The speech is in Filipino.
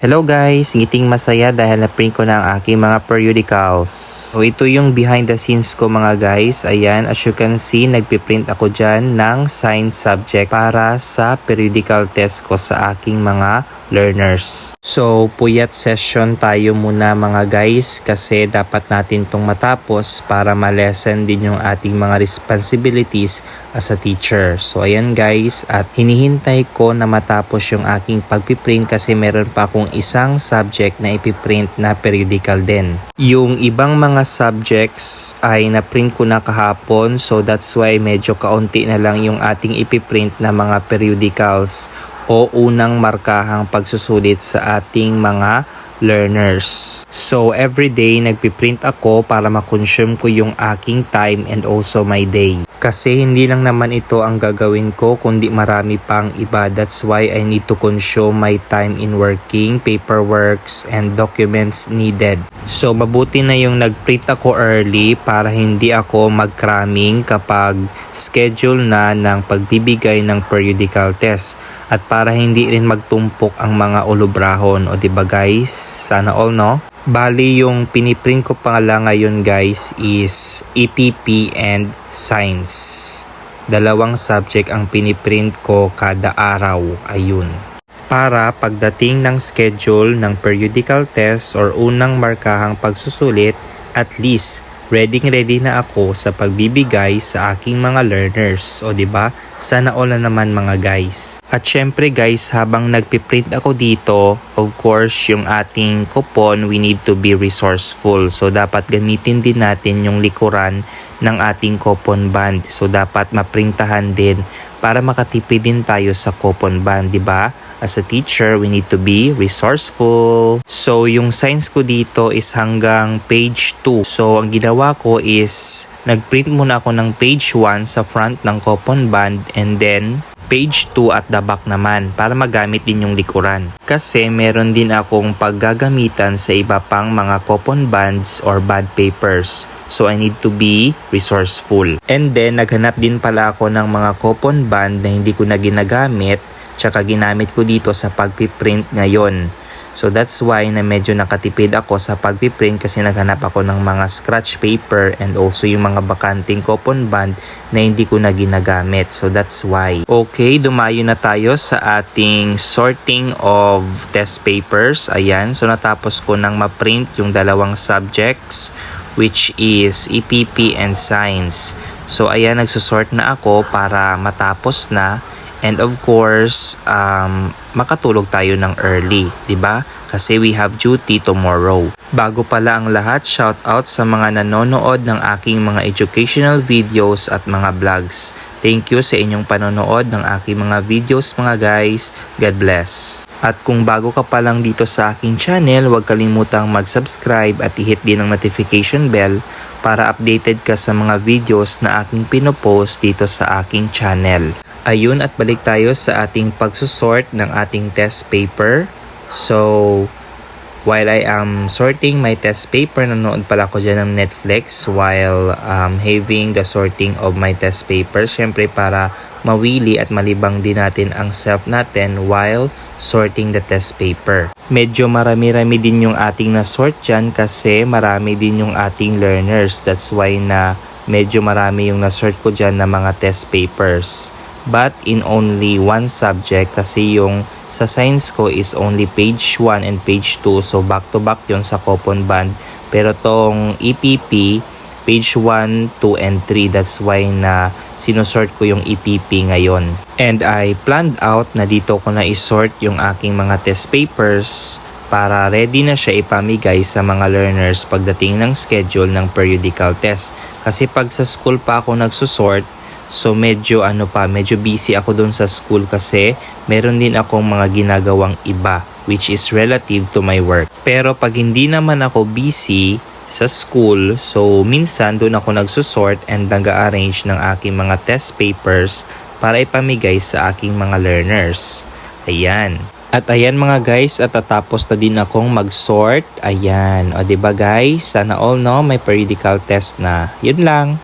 Hello guys! Ngiting masaya dahil na-print ko na ang aking mga periodicals. So ito yung behind the scenes ko mga guys. Ayan, as you can see, nagpiprint ako dyan ng science subject para sa periodical test ko sa aking mga learners. So puyat session tayo muna mga guys kasi dapat natin tong matapos para ma-lessen din yung ating mga responsibilities as a teacher. So ayan guys, at hinihintay ko na matapos yung aking pagpiprint kasi meron pa akong isang subject na ipiprint na periodical din. Yung ibang mga subjects ay na-print ko na kahapon, so that's why medyo kaunti na lang yung ating ipiprint na mga periodicals o unang markahang pagsusulit sa ating mga learners. So everyday nagpiprint ako para ma-consume ko yung aking time and also my day. Kasi hindi lang naman ito ang gagawin ko kundi marami pang iba. That's why I need to consume my time in working, paperworks, and documents needed. So mabuti na yung nagprint ako early para hindi ako mag-cramming kapag schedule na ng pagbibigay ng periodical test. At para hindi rin magtumpok ang mga ulubrahon. O diba guys? Sana all no? Bali yung piniprint ko pa lang ngayon guys is EPP and Science. Dalawang subject ang piniprint ko kada araw. Ayun. Para pagdating ng schedule ng periodical test or unang markahang pagsusulit, at least ready na ako sa pagbibigay sa aking mga learners. O diba? Sana all na naman mga guys. At syempre guys, habang nagpiprint ako dito, of course, yung ating coupon, we need to be resourceful. So dapat gamitin din natin yung likuran ng ating coupon band. So dapat maprintahan din para makatipid din tayo sa coupon band, diba? As a teacher, we need to be resourceful. So, yung science ko dito is hanggang page 2. So, ang ginawa ko is nagprint muna ako ng page 1 sa front ng coupon band and then page 2 at the back naman para magamit din yung likuran. Kasi meron din akong paggagamitan sa iba pang mga coupon bands or band papers. So, I need to be resourceful. And then, naghanap din pala ako ng mga coupon band na hindi ko na ginagamit tsaka ginamit ko dito sa pagpiprint ngayon. So that's why na medyo nakatipid ako sa pagpiprint kasi naghanap ako ng mga scratch paper and also yung mga bakanting coupon band na hindi ko na ginagamit. So that's why. Okay, dumayo na tayo sa ating sorting of test papers. Ayan, so natapos ko nang ma-print yung dalawang subjects which is EPP and Science. So ayan, nagsusort na ako para matapos na. And of course, makatulog tayo ng early, 'di ba? Kasi we have duty tomorrow. Bago pala ang lahat, shout out sa mga nanonood ng aking mga educational videos at mga vlogs. Thank you sa inyong panonood ng aking mga videos mga guys. God bless. At kung bago ka pa lang dito sa aking channel, huwag kalimutang mag-subscribe at i-hit din ang notification bell para updated ka sa mga videos na aking pinopost dito sa aking channel. Ayun, at balik tayo sa ating pagsusort ng ating test paper. So, while I am sorting my test paper, nanonood pala ako dyan ng Netflix while having the sorting of my test paper. Siyempre para mawili at malibang din natin ang self natin while sorting the test paper. Medyo marami-rami din yung ating na-sort dyan kasi marami din yung ating learners. That's why na medyo marami yung na-sort ko dyan na mga test papers. But in only one subject kasi yung sa science ko is only page 1 and page 2. So back to back yun sa coupon band. Pero tong EPP, page 1, 2, and 3. That's why na sinusort ko yung EPP ngayon. And I planned out na dito ko na isort yung aking mga test papers para ready na siya ipamigay sa mga learners pagdating ng schedule ng periodical test. Kasi pag sa school pa ako nagsusort, so medyo busy ako dun sa school kasi meron din akong mga ginagawang iba which is relative to my work. Pero pag hindi naman ako busy sa school, so minsan dun ako nagsusort and nag-arrange ng aking mga test papers para ipamigay sa aking mga learners. Ayan. At ayan mga guys, at tatapos na din akong mag-sort. Ayan. O diba guys, sana all no, may periodical test na. Yun lang.